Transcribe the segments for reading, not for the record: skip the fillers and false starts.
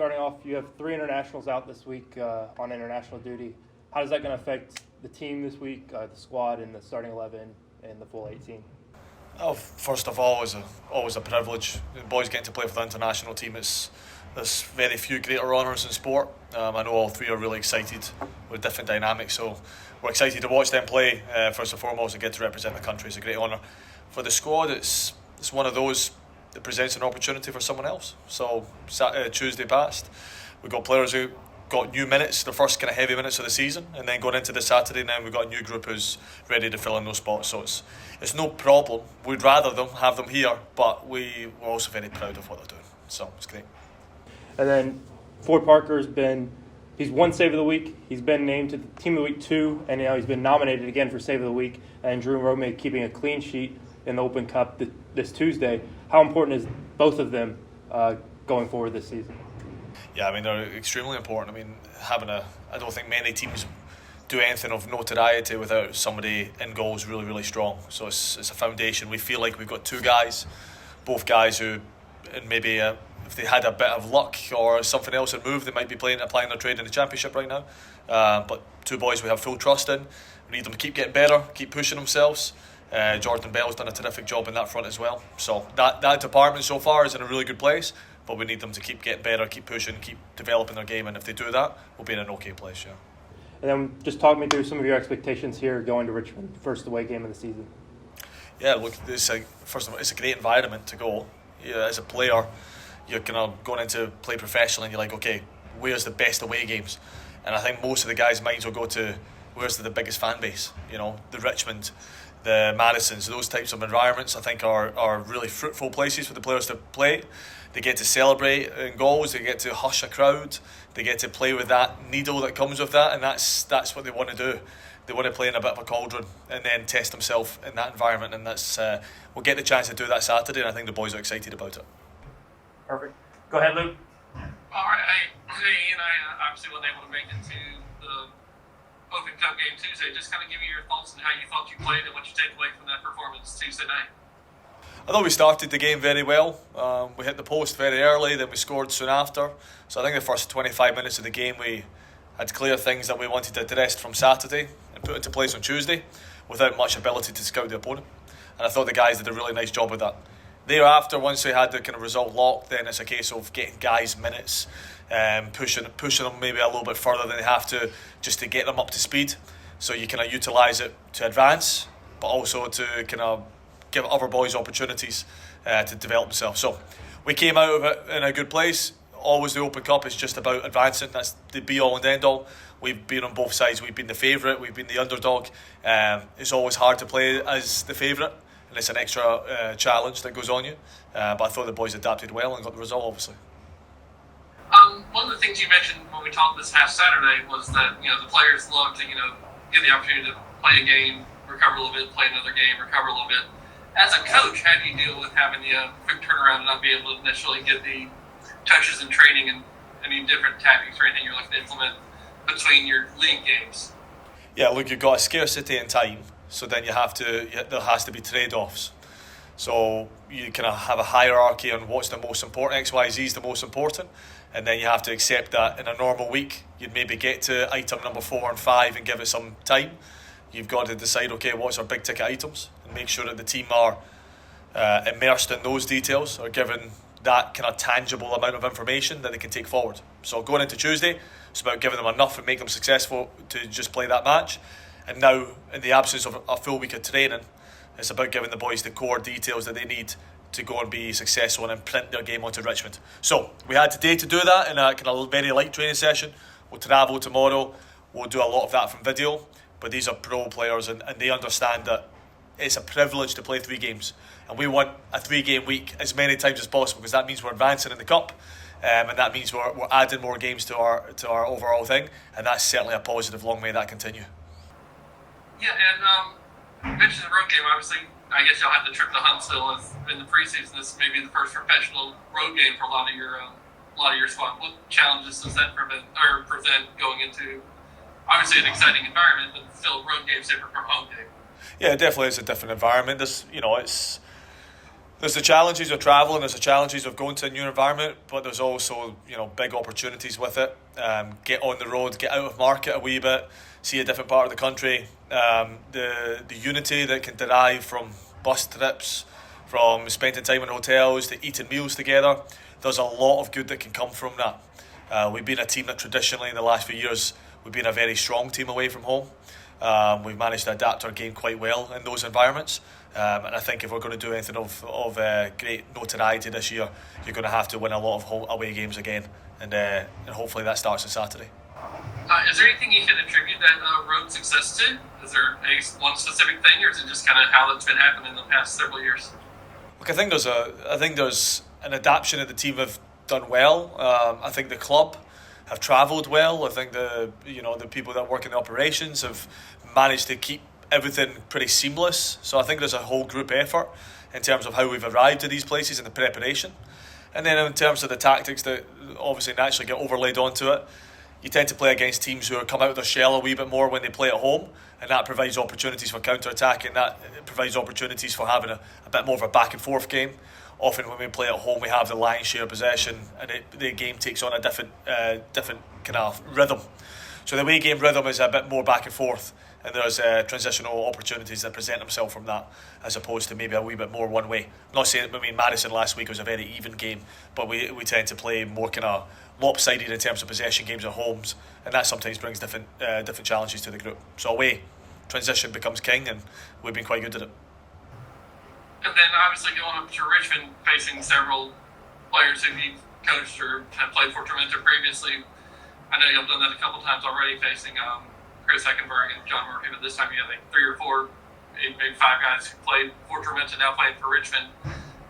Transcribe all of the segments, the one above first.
starting off, you have 3 internationals out this week on international duty. How is that going to affect the team this week, the squad, and the starting 11 and the full 18? Oh, first of all, it's always a privilege. The boys getting to play for the international team. There's very few greater honours in sport. I know all 3 are really excited with different dynamics, so we're excited to watch them play. First and foremost, and get to represent the country is a great honour. For the squad, it's one of those that presents an opportunity for someone else. So Tuesday passed, we got players who got new minutes, the first kind of heavy minutes of the season, and then going into the Saturday now we've got a new group who's ready to fill in those spots. So it's no problem. We'd rather have them here, but we're also very proud of what they're doing. So it's great. And then Ford Parker's he's won Save of the Week. He's been named to Team of the Week 2, and now he's been nominated again for Save of the Week. And Drew Romay keeping a clean sheet in the Open Cup this Tuesday. How important is both of them going forward this season? Yeah, I mean, they're extremely important. I mean, I don't think many teams do anything of notoriety without somebody in goals really, really strong. So it's a foundation. We feel like we've got 2 guys, both guys who, and maybe if they had a bit of luck or something else had moved, they might be applying their trade in the championship right now. But 2 boys we have full trust in. We need them to keep getting better, keep pushing themselves. Jordan Bell's done a terrific job in that front as well. So that department so far is in a really good place, but we need them to keep getting better, keep pushing, keep developing their game, and if they do that, we'll be in an okay place, yeah. And then just talk me through some of your expectations here going to Richmond, first away game of the season. Yeah, look, first of all, it's a great environment to go. Yeah, as a player, you're kind of going into play professionally and you're like, okay, where's the best away games? And I think most of the guys' minds will go to where's the biggest fan base, the Richmond, the Madisons, those types of environments I think are really fruitful places for the players to play. They get to celebrate in goals, they get to hush a crowd, they get to play with that needle that comes with that, and that's what they want to do. They want to play in a bit of a cauldron and then test themselves in that environment, and that's we'll get the chance to do that Saturday, and I think the boys are excited about it. Perfect. Go ahead, Luke. All right, Ian, I obviously wasn't able to make it to the Open Cup game Tuesday. Just kind of give me your thoughts on how you thought you played and what you take away from that performance Tuesday night. I thought we started the game very well. We hit the post very early, then we scored soon after. So I think the first 25 minutes of the game we had clear things that we wanted to address from Saturday and put into place on Tuesday without much ability to scout the opponent. And I thought the guys did a really nice job with that. Thereafter, once we had the kind of result locked, then it's a case of getting guys minutes, pushing them maybe a little bit further than they have to, just to get them up to speed. So you kind of utilise it to advance, but also to kind of give other boys opportunities to develop themselves. So we came out of it in a good place. Always the Open Cup is just about advancing. That's the be-all and end-all. We've been on both sides. We've been the favourite. We've been the underdog. It's always hard to play as the favourite, and it's an extra challenge that goes on you. But I thought the boys adapted well and got the result, obviously. One of the things you mentioned when we talked this past Saturday was that the players love to get the opportunity to play a game, recover a little bit, play another game, recover a little bit. As a coach, how do you deal with having the quick turnaround and not be able to necessarily get the touches in training and any different tactics or anything you're looking to implement between your league games? Yeah, look, you've got a scarcity in time, so then there has to be trade-offs. So you kind of have a hierarchy on what's the most important. X, Y, Z is the most important, and then you have to accept that in a normal week you'd maybe get to item number 4 and 5 and give it some time. You've got to decide, okay, what's our big ticket items, and make sure that the team are immersed in those details, or given that kind of tangible amount of information that they can take forward. So going into Tuesday, it's about giving them enough and make them successful to just play that match. And now, in the absence of a full week of training, it's about giving the boys the core details that they need to go and be successful and imprint their game onto Richmond. So we had today to do that in a kind of very light training session. We'll travel tomorrow. We'll do a lot of that from video. But these are pro players, and they understand that it's a privilege to play 3 games. And we want a 3-game week as many times as possible, because that means we're advancing in the Cup, and that means we're adding more games to our overall thing, and that's certainly a positive. Long may that continue. Yeah, and you mentioned the road game. Obviously, I guess you'll have the trip to Huntsville in the preseason. This may be the first professional road game for a lot of your squad. What challenges does that present going into obviously an exciting environment, but still road games different from home game? Yeah, it definitely is a different environment. There's the challenges of travelling, there's the challenges of going to a new environment, but there's also, big opportunities with it. Get on the road, get out of market a wee bit, see a different part of the country. The unity that can derive from bus trips, from spending time in hotels, to eating meals together. There's a lot of good that can come from that. We've been a team that traditionally in the last few years, we've been a very strong team away from home. We've managed to adapt our game quite well in those environments. And I think if we're going to do anything of great notoriety this year, you're going to have to win a lot of home away games again, and hopefully that starts on Saturday. Is there anything you can attribute that road success to? Is there one specific thing, or is it just kind of how it's been happening in the past several years? Look, I think there's an adaptation that the team have done well. I think the club have travelled well. I think the people that work in the operations have managed to keep everything pretty seamless. So I think there's a whole group effort in terms of how we've arrived to these places and the preparation. And then in terms of the tactics that obviously naturally get overlaid onto it, you tend to play against teams who come out of their shell a wee bit more when they play at home, and that provides opportunities for counter-attack, and that provides opportunities for having a bit more of a back and forth game. Often when we play at home, we have the lion's share possession, and the game takes on a different kind of rhythm. So the away game rhythm is a bit more back and forth, and there's transitional opportunities that present themselves from that, as opposed to maybe a wee bit more one way. I'm not saying Madison last week was a very even game, but we tend to play more kind of lopsided in terms of possession games at homes, and that sometimes brings different challenges to the group. So away, transition becomes king, and we've been quite good at it. And then obviously going up to Richmond, facing several players who you've coached or have played for Tormenta previously. I know you've done that a couple times already, facing Chris Heckenberg and John Murphy, but this time you have like 3 or 4, maybe 5 guys who played for Tormenta now playing for Richmond.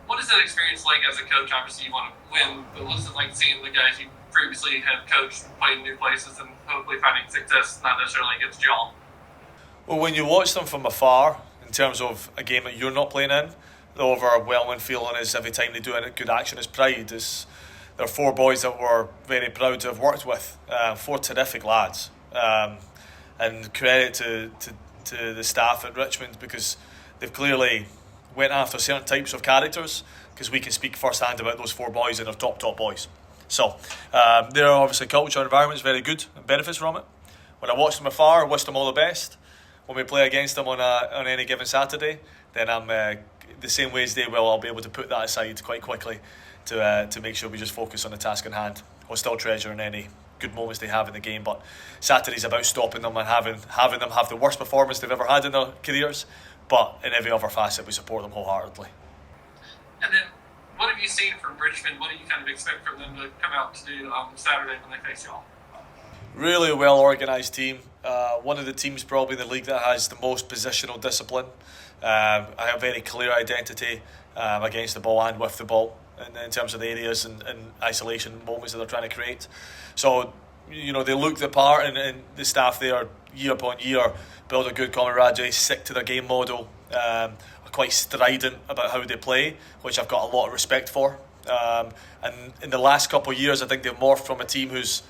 What is that experience like as a coach? Obviously you want to win, but what's it like seeing the guys you previously have coached play in new places and hopefully finding success not necessarily against y'all? Well, when you watch them from afar, in terms of a game that you're not playing in, the overwhelming feeling is every time they do a good action is pride. There are 4 boys that we're very proud to have worked with, 4 terrific lads. And credit to the staff at Richmond, because they've clearly went after certain types of characters, because we can speak firsthand about those 4 boys and they're top boys. So their obviously culture and environment is very good and benefits from it. When I watch them afar, I wish them all the best. When we play against them on any given Saturday, then I'm the same way as they will. I'll be able to put that aside quite quickly to make sure we just focus on the task in hand. We'll still treasure in any good moments they have in the game, but Saturday's about stopping them and having them have the worst performance they've ever had in their careers. But in every other facet, we support them wholeheartedly. And then, what have you seen from Richmond? What do you kind of expect from them to come out to do on Saturday when they face y'all? Really well organised team. One of the teams probably in the league that has the most positional discipline. I have a very clear identity against the ball and with the ball in terms of the areas and isolation moments that they're trying to create. So, they look the part, and the staff there year upon year build a good camaraderie, stick to their game model, are quite strident about how they play, which I've got a lot of respect for. And in the last couple of years, I think they've morphed from a team who's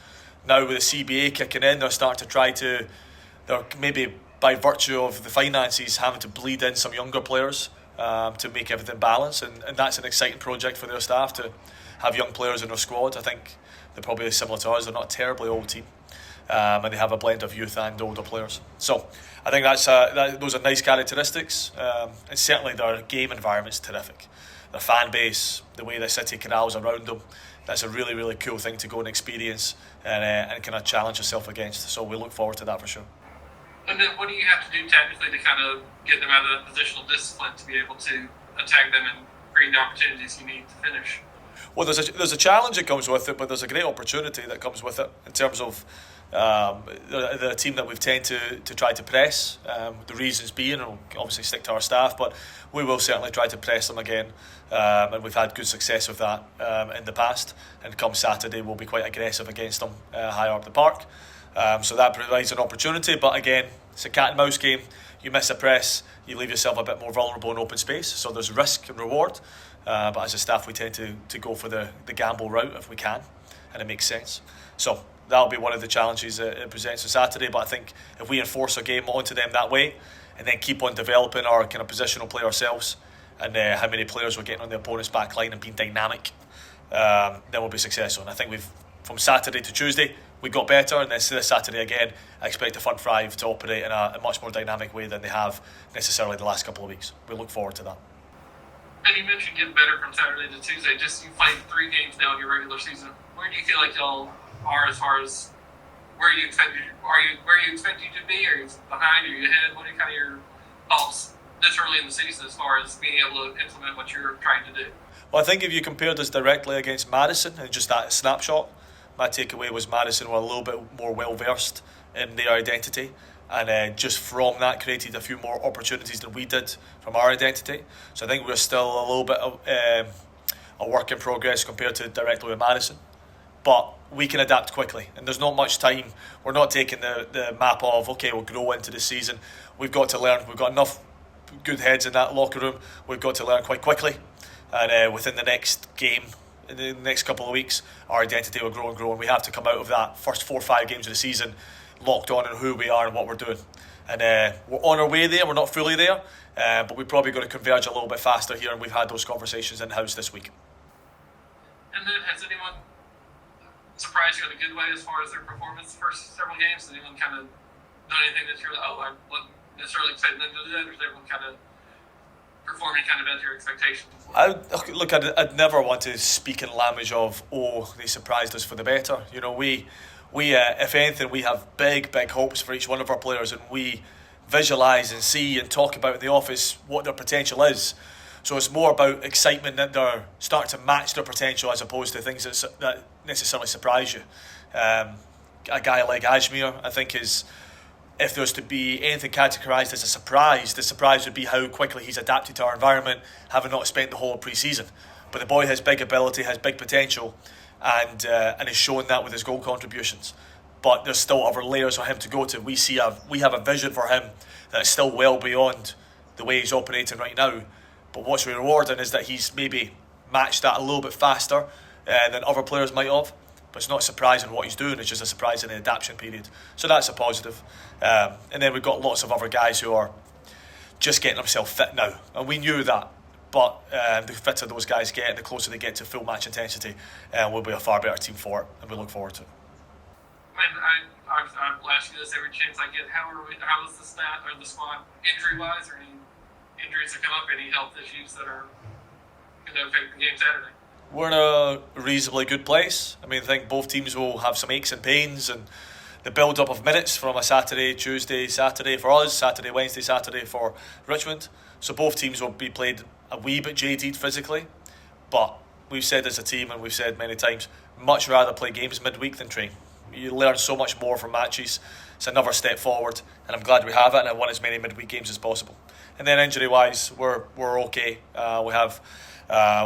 now with the CBA kicking in, they're maybe by virtue of the finances having to bleed in some younger players to make everything balance, and that's an exciting project for their staff to have young players in their squad. I think they're probably similar to us. They're not a terribly old team, and they have a blend of youth and older players. So I think those are nice characteristics, and certainly their game environment's terrific. Their fan base, the way the city corrals around them, that's a really, really cool thing to go and experience and kind of challenge yourself against. So we look forward to that for sure. And then what do you have to do technically to kind of get them out of that positional discipline to be able to attack them and create the opportunities you need to finish? Well, there's a challenge that comes with it, but there's a great opportunity that comes with it in terms of the team that we've tend to try to press. The reasons being, and we'll obviously stick to our staff, but we will certainly try to press them again, and we've had good success with that in the past. And come Saturday, we'll be quite aggressive against them higher up the park. So that provides an opportunity, but again, it's a cat and mouse game. You miss a press, you leave yourself a bit more vulnerable in open space. So there's risk and reward, but as a staff, we tend to go for the gamble route if we can, and it makes sense. So that'll be one of the challenges that it presents on Saturday. But I think if we enforce our game onto them that way, and then keep on developing our kind of positional play ourselves, and how many players we're getting on the opponent's back line and being dynamic, then we'll be successful. And I think from Saturday to Tuesday, we got better, and then this Saturday again, I expect the front five to operate in a much more dynamic way than they have necessarily the last couple of weeks. We look forward to that. And you mentioned getting better from Saturday to Tuesday. Just you played 3 games now in your regular season. Where do you feel like y'all are as far as where you expect you to be? Are you behind? Are you ahead? What are kind of your thoughts this early in the season as far as being able to implement what you're trying to do? Well, I think if you compared us directly against Madison and just that snapshot, my takeaway was Madison were a little bit more well versed in their identity, and just from that created a few more opportunities than we did from our identity. So I think we're still a little bit of a work in progress compared to directly with Madison, but we can adapt quickly, and there's not much time. We're not taking the map of, okay, we'll grow into the season. We've got to learn. We've got enough good heads in that locker room. We've got to learn quite quickly, and within the next game, in the next couple of weeks, our identity will grow and grow, and we have to come out of that first 4 or 5 games of the season locked on who we are and what we're doing. And we're on our way there. We're not fully there, but we've probably got to converge a little bit faster here, and we've had those conversations in-house this week. And then has anyone surprised you in a good way as far as their performance the first several games? Has anyone kind of done anything that you're like, I wasn't necessarily expecting them to do that, or is everyone kind of performing kind of at your expectations? I'd never want to speak in language of, they surprised us for the better. You know, we if anything, we have big hopes for each one of our players, and we visualise and see and talk about in the office what their potential is. So it's more about excitement that they're starting to match their potential as opposed to things that necessarily surprise you. A guy like Ajmer, I think, is, if there was to be anything categorised as a surprise, the surprise would be how quickly he's adapted to our environment, having not spent the whole pre-season. But the boy has big ability, has big potential, and is showing that with his goal contributions. But there's still other layers for him to go to. We have a vision for him that's still well beyond the way he's operating right now. But what's rewarding is that he's maybe matched that a little bit faster than other players might have. But it's not surprising what he's doing, it's just a surprise in the adaptation period. So that's a positive. And then we've got lots of other guys who are just getting themselves fit now. And we knew that. But the fitter those guys get, the closer they get to full match intensity, we'll be a far better team for it, and we look forward to it. I've asked you this every chance I get. How is the squad injury-wise, or any injuries that come up, any health issues that are going to affect the game Saturday? We're in a reasonably good place. I mean, I think both teams will have some aches and pains, and the build-up of minutes from a Saturday, Tuesday, Saturday for us, Saturday, Wednesday, Saturday for Richmond. So both teams will be played a wee bit jaded physically, but we've said as a team, and we've said many times, much rather play games midweek than train. You learn so much more from matches. It's another step forward, and I'm glad we have it, and I want as many midweek games as possible. And then injury-wise, we're okay. We have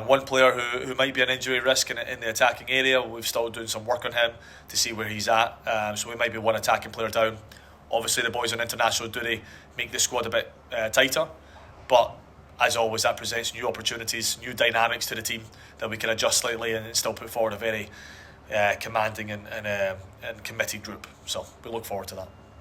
one player who might be an injury risk in the attacking area. We've still doing some work on him to see where he's at. So we might be one attacking player down. Obviously, the boys on international duty make the squad a bit tighter, but as always, that presents new opportunities, new dynamics to the team that we can adjust slightly and still put forward a very commanding and committed group. So we look forward to that.